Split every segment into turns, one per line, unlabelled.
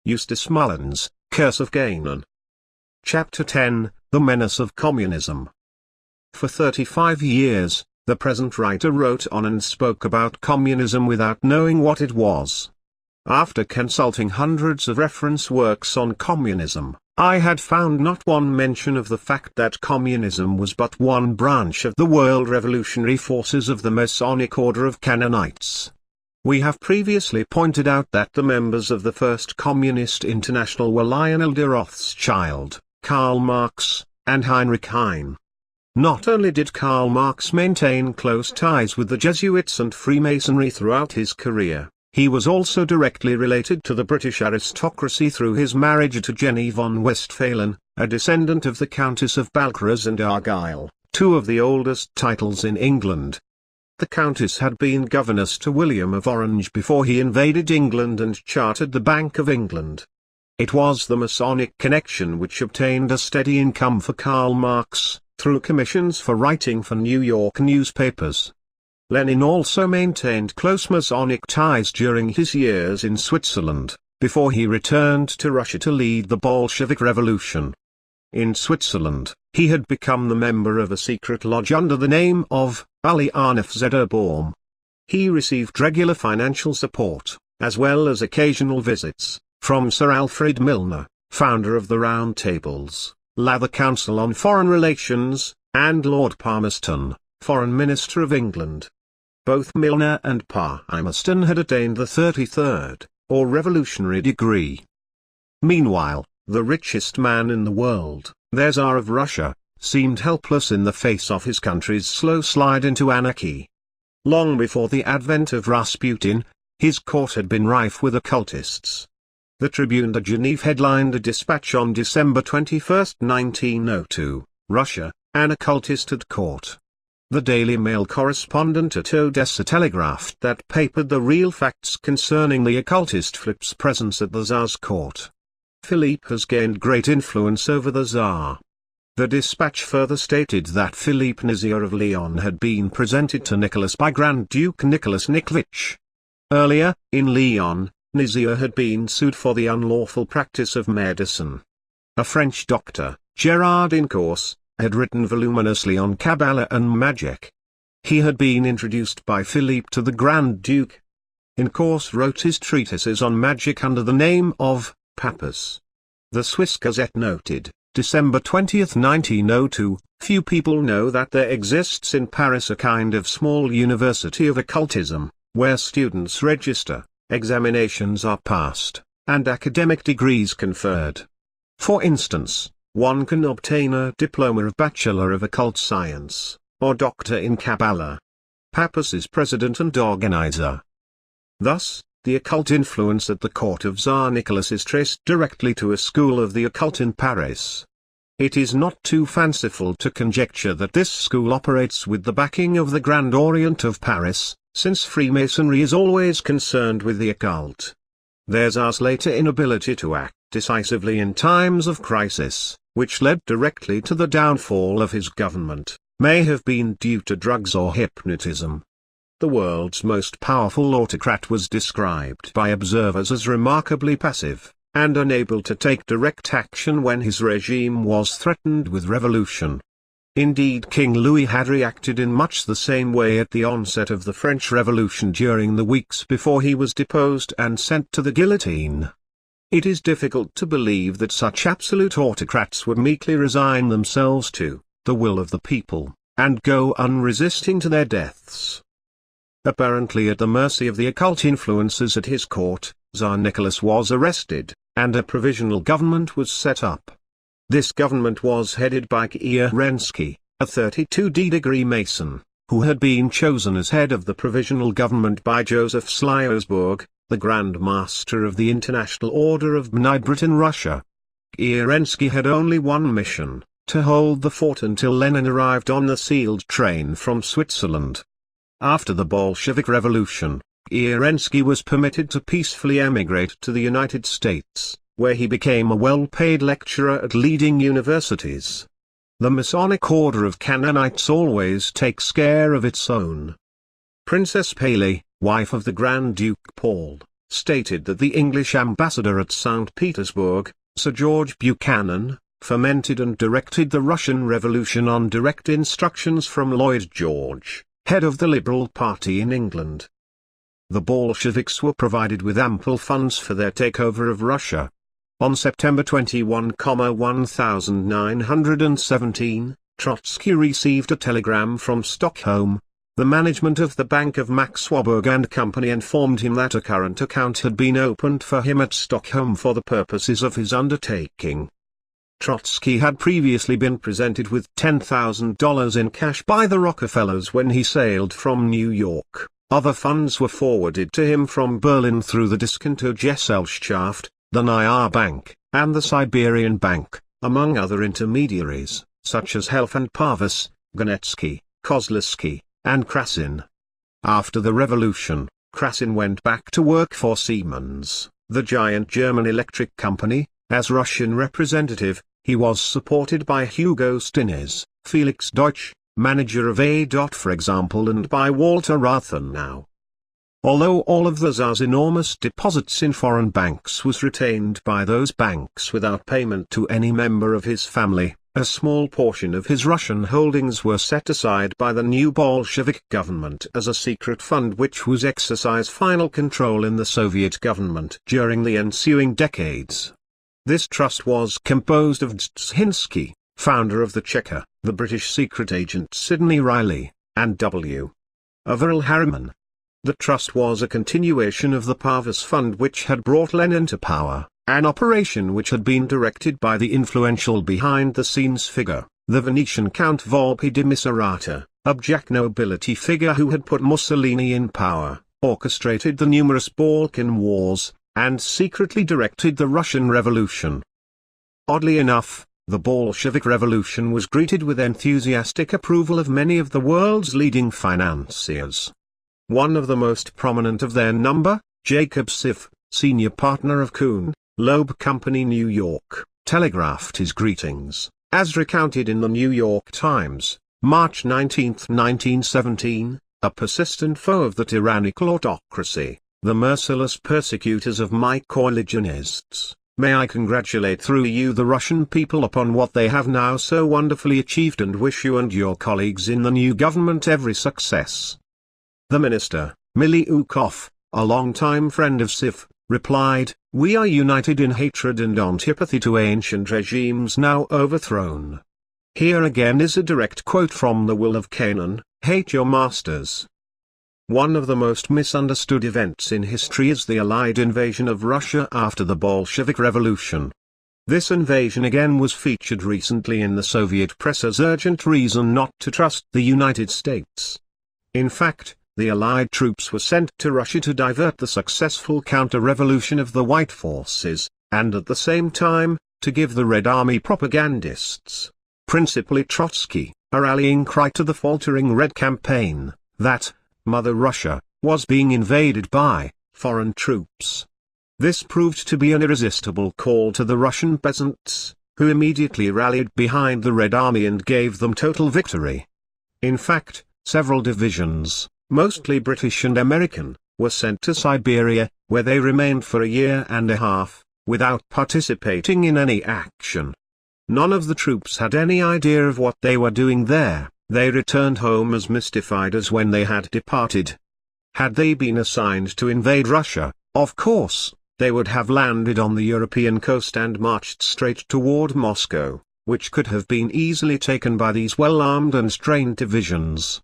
Eustace Mullen's Curse of Canaan. Chapter 10, The Menace of Communism. For 35 years, the present writer wrote on and spoke about communism without knowing what it was. After consulting hundreds of reference works on communism, I had found not one mention of the fact that communism was but one branch of the world revolutionary forces of the Masonic Order of Canaanites. We have previously pointed out that the members of the First Communist International were Lionel de Rothschild, Karl Marx, and Heinrich Heine. Not only did Karl Marx maintain close ties with the Jesuits and Freemasonry throughout his career, he was also directly related to the British aristocracy through his marriage to Jenny von Westphalen, a descendant of the Countess of Balcarres and Argyll, two of the oldest titles in England. The Countess had been governess to William of Orange before he invaded England and chartered the Bank of England. It was the Masonic connection which obtained a steady income for Karl Marx, through commissions for writing for New York newspapers. Lenin also maintained close Masonic ties during his years in Switzerland, before he returned to Russia to lead the Bolshevik Revolution. In Switzerland, he had become the member of a secret lodge under the name of Allianz Zederbaum. He received regular financial support, as well as occasional visits, from Sir Alfred Milner, founder of the Round Tables, the Council on Foreign Relations, and Lord Palmerston, Foreign Minister of England. Both Milner and Palmerston had attained the 33rd, or revolutionary degree. Meanwhile, the richest man in the world, the Tsar of Russia, seemed helpless in the face of his country's slow slide into anarchy. Long before the advent of Rasputin, his court had been rife with occultists. The Tribune de Genève headlined a dispatch on December 21, 1902, Russia, an occultist at court. The Daily Mail correspondent at Odessa telegraphed that papered the real facts concerning the occultist Philip's presence at the Tsar's court. Philip has gained great influence over the Tsar. The dispatch further stated that Philippe Nizier of Lyon had been presented to Nicholas by Grand Duke Nicholas Nikovich. Earlier, in Lyon, Nizier had been sued for the unlawful practice of medicine. A French doctor, Gerard Incourse, had written voluminously on Kabbalah and magic. He had been introduced by Philippe to the Grand Duke. Incourse wrote his treatises on magic under the name of Pappus. The Swiss Gazette noted, December 20, 1902, few people know that there exists in Paris a kind of small university of occultism, where students register, examinations are passed, and academic degrees conferred. For instance, one can obtain a diploma of Bachelor of Occult Science, or Doctor in Kabbalah. Pappus is president and organizer. Thus, the occult influence at the court of Tsar Nicholas is traced directly to a school of the occult in Paris. It is not too fanciful to conjecture that this school operates with the backing of the Grand Orient of Paris, since Freemasonry is always concerned with the occult. Their Tsar's later inability to act decisively in times of crisis, which led directly to the downfall of his government, may have been due to drugs or hypnotism. The world's most powerful autocrat was described by observers as remarkably passive, and unable to take direct action when his regime was threatened with revolution. Indeed, King Louis had reacted in much the same way at the onset of the French Revolution during the weeks before he was deposed and sent to the guillotine. It is difficult to believe that such absolute autocrats would meekly resign themselves to the will of the people, and go unresisting to their deaths. Apparently at the mercy of the occult influences at his court, Tsar Nicholas was arrested, and a provisional government was set up. This government was headed by Kerensky, a 32D Mason, who had been chosen as head of the provisional government by Joseph Slyersburg, the Grand Master of the International Order of B'nai B'rith in Russia. Kerensky had only one mission, to hold the fort until Lenin arrived on the sealed train from Switzerland. After the Bolshevik Revolution, Kerensky was permitted to peacefully emigrate to the United States, where he became a well-paid lecturer at leading universities. The Masonic Order of Canaanites always takes care of its own. Princess Paley, wife of the Grand Duke Paul, stated that the English ambassador at St. Petersburg, Sir George Buchanan, fomented and directed the Russian Revolution on direct instructions from Lloyd George, head of the Liberal Party in England. The Bolsheviks were provided with ample funds for their takeover of Russia. On September 21, 1917, Trotsky received a telegram from Stockholm. The management of the Bank of Max Warburg and Company informed him that a current account had been opened for him at Stockholm for the purposes of his undertaking. Trotsky had previously been presented with $10,000 in cash by the Rockefellers when he sailed from New York. Other funds were forwarded to him from Berlin through the Diskontogesellschaft, the Nyar Bank, and the Siberian Bank, among other intermediaries, such as Helf and Parvus, Gonetsky, Kozlowski, and Krasin. After the revolution, Krasin went back to work for Siemens, the giant German electric company. As Russian representative, he was supported by Hugo Stinnes, Felix Deutsch, manager of A. for example, and by Walter Rathenau. Although all of the Tsar's enormous deposits in foreign banks was retained by those banks without payment to any member of his family, a small portion of his Russian holdings were set aside by the new Bolshevik government as a secret fund which was exercise final control in the Soviet government during the ensuing decades. This trust was composed of Dzerzhinsky, founder of the Cheka, the British secret agent Sidney Riley, and W. Averell Harriman. The trust was a continuation of the Parvus Fund which had brought Lenin to power, an operation which had been directed by the influential behind-the-scenes figure, the Venetian Count Volpi di Misurata, a Jack nobility figure who had put Mussolini in power, orchestrated the numerous Balkan wars, and secretly directed the Russian Revolution. Oddly enough, the Bolshevik Revolution was greeted with enthusiastic approval of many of the world's leading financiers. One of the most prominent of their number, Jacob Schiff, senior partner of Kuhn, Loeb Company New York, telegraphed his greetings, as recounted in the New York Times, March 19, 1917, a persistent foe of the tyrannical autocracy, the merciless persecutors of my co-religionists. May I congratulate through you the Russian people upon what they have now so wonderfully achieved and wish you and your colleagues in the new government every success. The minister, Miliukov, a longtime friend of Schiff, replied, "We are united in hatred and antipathy to ancient regimes now overthrown." Here again is a direct quote from The Will of Canaan, "Hate your masters." One of the most misunderstood events in history is the Allied invasion of Russia after the Bolshevik Revolution. This invasion again was featured recently in the Soviet press as urgent reason not to trust the United States. In fact, the Allied troops were sent to Russia to divert the successful counter-revolution of the White forces, and at the same time, to give the Red Army propagandists, principally Trotsky, a rallying cry to the faltering Red campaign, that Mother Russia was being invaded by foreign troops. This proved to be an irresistible call to the Russian peasants, who immediately rallied behind the Red Army and gave them total victory. In fact, several divisions, mostly British and American, were sent to Siberia, where they remained for a year and a half, without participating in any action. None of the troops had any idea of what they were doing there. They returned home as mystified as when they had departed. Had they been assigned to invade Russia, of course, they would have landed on the European coast and marched straight toward Moscow, which could have been easily taken by these well-armed and trained divisions.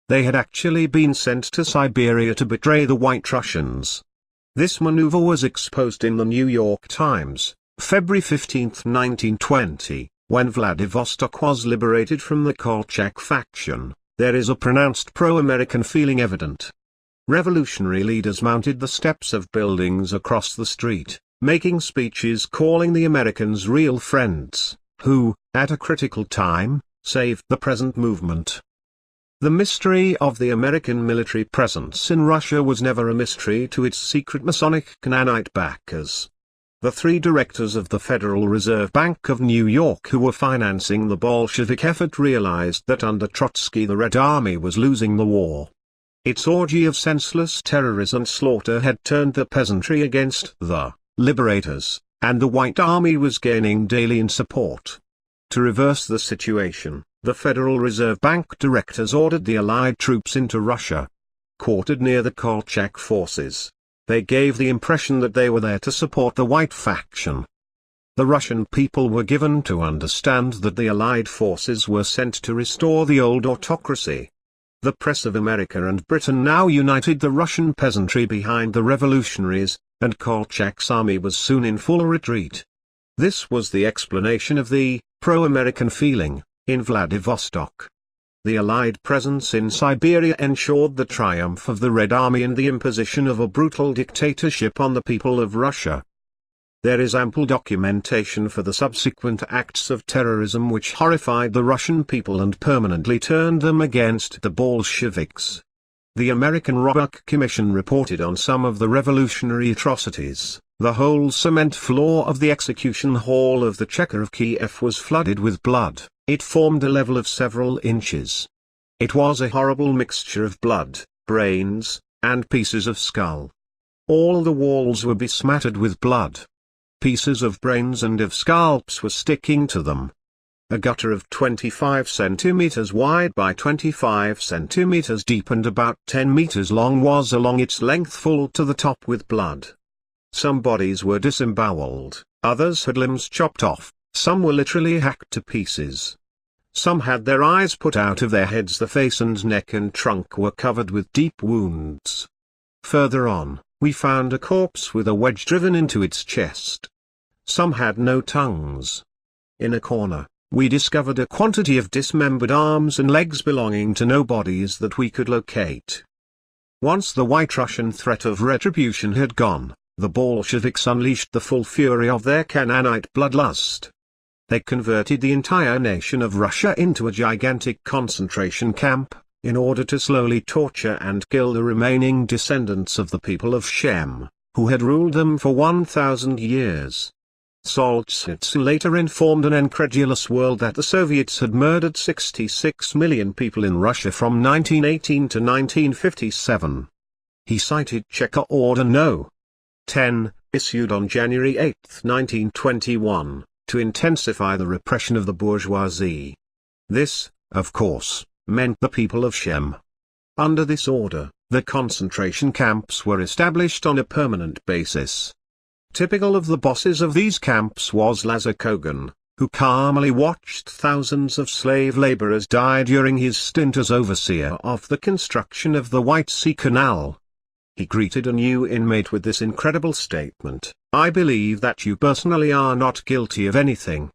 They had actually been sent to Siberia to betray the White Russians. This maneuver was exposed in the New York Times, February 15, 1920. When Vladivostok was liberated from the Kolchak faction, there is a pronounced pro-American feeling evident. Revolutionary leaders mounted the steps of buildings across the street, making speeches calling the Americans real friends, who, at a critical time, saved the present movement. The mystery of the American military presence in Russia was never a mystery to its secret Masonic Canaanite backers. The three directors of the Federal Reserve Bank of New York who were financing the Bolshevik effort realized that under Trotsky the Red Army was losing the war. Its orgy of senseless terrorism and slaughter had turned the peasantry against the liberators, and the White Army was gaining daily in support. To reverse the situation, the Federal Reserve Bank directors ordered the Allied troops into Russia. Quartered near the Kolchak forces, they gave the impression that they were there to support the White faction. The Russian people were given to understand that the Allied forces were sent to restore the old autocracy. The press of America and Britain now united the Russian peasantry behind the revolutionaries, and Kolchak's army was soon in full retreat. This was the explanation of the pro-American feeling in Vladivostok. The Allied presence in Siberia ensured the triumph of the Red Army and the imposition of a brutal dictatorship on the people of Russia. There is ample documentation for the subsequent acts of terrorism which horrified the Russian people and permanently turned them against the Bolsheviks. The American Roebuck Commission reported on some of the revolutionary atrocities. The whole cement floor of the execution hall of the Cheka of Kiev was flooded with blood. It formed a level of several inches. It was a horrible mixture of blood, brains, and pieces of skull. All the walls were besmattered with blood. Pieces of brains and of scalps were sticking to them. A gutter of 25 centimeters wide by 25 centimeters deep and about 10 meters long was along its length full to the top with blood. Some bodies were disemboweled, others had limbs chopped off, some were literally hacked to pieces. Some had their eyes put out of their heads. The face and neck and trunk were covered with deep wounds. Further on, we found a corpse with a wedge driven into its chest. Some had no tongues. In a corner, we discovered a quantity of dismembered arms and legs belonging to no bodies that we could locate. Once the White Russian threat of retribution had gone, the Bolsheviks unleashed the full fury of their Canaanite bloodlust. They converted the entire nation of Russia into a gigantic concentration camp, in order to slowly torture and kill the remaining descendants of the people of Shem, who had ruled them for 1,000 years. Solzhenitsyn later informed an incredulous world that the Soviets had murdered 66 million people in Russia from 1918 to 1957. He cited Cheka Order No. 10, issued on January 8, 1921, to intensify the repression of the bourgeoisie. This, of course, meant the people of Shem. Under this order, the concentration camps were established on a permanent basis. Typical of the bosses of these camps was Lazar Kogan, who calmly watched thousands of slave laborers die during his stint as overseer of the construction of the White Sea Canal. He greeted a new inmate with this incredible statement: "I believe that you personally are not guilty of anything.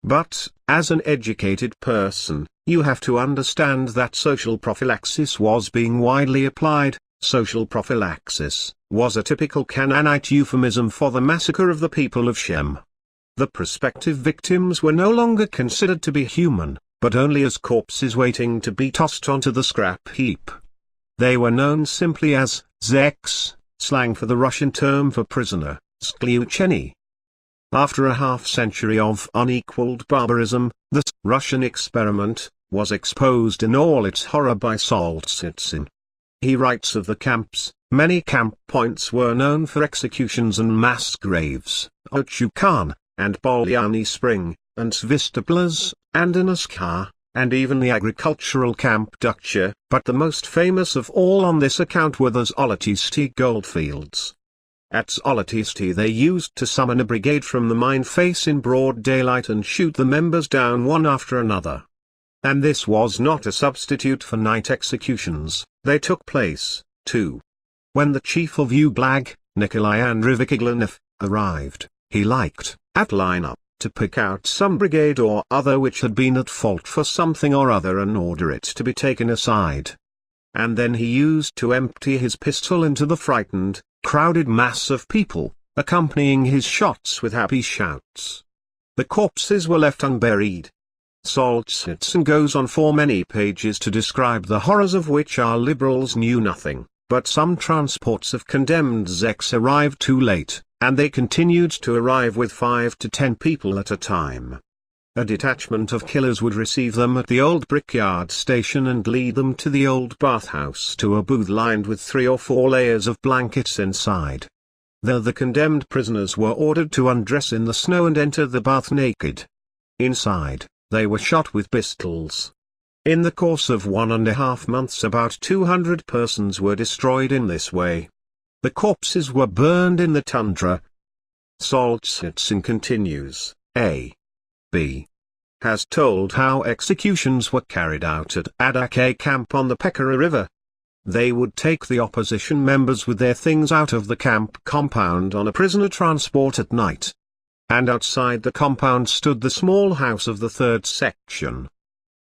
But, as an educated person, you have to understand that social prophylaxis was being widely applied." Social prophylaxis was a typical Canaanite euphemism for the massacre of the people of Shem. The prospective victims were no longer considered to be human, but only as corpses waiting to be tossed onto the scrap heap. They were known simply as zeks, slang for the Russian term for prisoner, skliucheny. After a half-century of unequaled barbarism, the Russian experiment was exposed in all its horror by Solzhenitsyn. He writes of the camps: "Many camp points were known for executions and mass graves, Ochukan, and Polyany Spring, and Svistopol's, and Anaskar, and even the agricultural camp Dukcha, but the most famous of all on this account were the Zolotisty goldfields. At Zolotisty they used to summon a brigade from the mine face in broad daylight and shoot the members down one after another. And this was not a substitute for night executions. They took place, too. When the chief of Ublag, Nikolai Andreevich Iglanov, arrived, he liked, at line-up, to pick out some brigade or other which had been at fault for something or other and order it to be taken aside. And then he used to empty his pistol into the frightened, crowded mass of people, accompanying his shots with happy shouts. The corpses were left unburied. Solzhenitsyn goes on for many pages to describe the horrors of which our liberals knew nothing, but some transports of condemned zeks arrived too late, and they continued to arrive with 5 to 10 people at a time. A detachment of killers would receive them at the old brickyard station and lead them to the old bathhouse, to a booth lined with 3 or 4 layers of blankets inside. There the condemned prisoners were ordered to undress in the snow and enter the bath naked. Inside, they were shot with pistols. In the course of 1.5 months about 200 persons were destroyed in this way. The corpses were burned in the tundra. Solzhenitsyn continues, A.B. has told how executions were carried out at Adake camp on the Pekara River. They would take the opposition members with their things out of the camp compound on a prisoner transport at night. And outside the compound stood the small house of the 3rd section.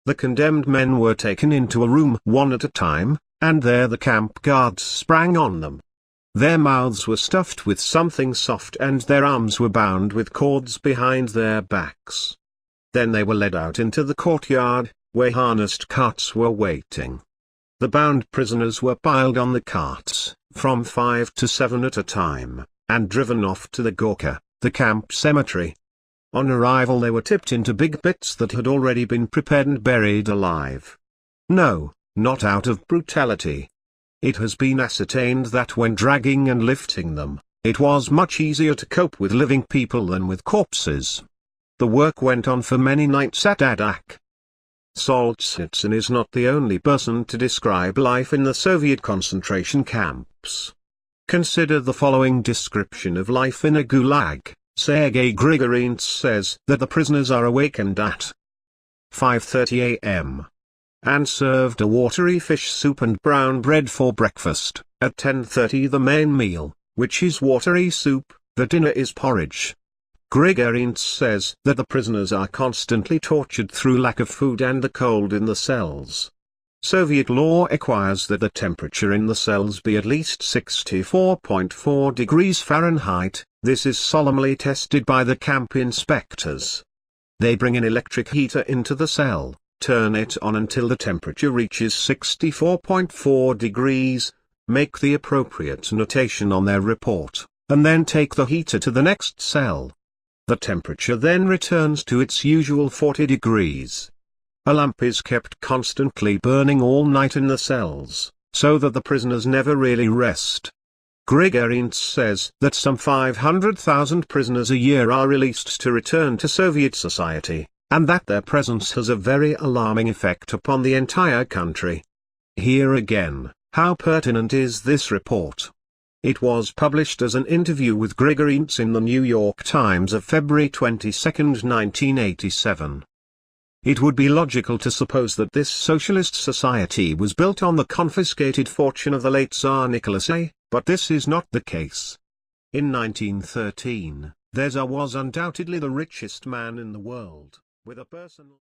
The condemned men were taken into a room one at a time, and there the camp guards sprang on them. Their mouths were stuffed with something soft and their arms were bound with cords behind their backs. Then they were led out into the courtyard, where harnessed carts were waiting. The bound prisoners were piled on the carts, from 5 to 7 at a time, and driven off to the Gorka, the camp cemetery. On arrival they were tipped into big pits that had already been prepared and buried alive. No, not out of brutality. It has been ascertained that when dragging and lifting them, it was much easier to cope with living people than with corpses. The work went on for many nights at Adak. Solzhenitsyn is not the only person to describe life in the Soviet concentration camps. Consider the following description of life in a gulag. Sergei Grigorinets says that the prisoners are awakened at 5:30 a.m. and served a watery fish soup and brown bread for breakfast. At 10:30 the main meal, which is watery soup, the dinner is porridge. Grigorinets says that the prisoners are constantly tortured through lack of food and the cold in the cells. Soviet law requires that the temperature in the cells be at least 64.4 degrees Fahrenheit. This is solemnly tested by the camp inspectors. They bring an electric heater into the cell, turn it on until the temperature reaches 64.4 degrees, make the appropriate notation on their report, and then take the heater to the next cell. The temperature then returns to its usual 40 degrees. A lamp is kept constantly burning all night in the cells, so that the prisoners never really rest. Grigorinets says that some 500,000 prisoners a year are released to return to Soviet society, and that their presence has a very alarming effect upon the entire country. Here again, how pertinent is this report? It was published as an interview with Grigorinets in the New York Times of February 22, 1987. It would be logical to suppose that this socialist society was built on the confiscated fortune of the late Tsar Nicholas I, but this is not the case. In 1913, their Tsar was undoubtedly the richest man in the world, with a personal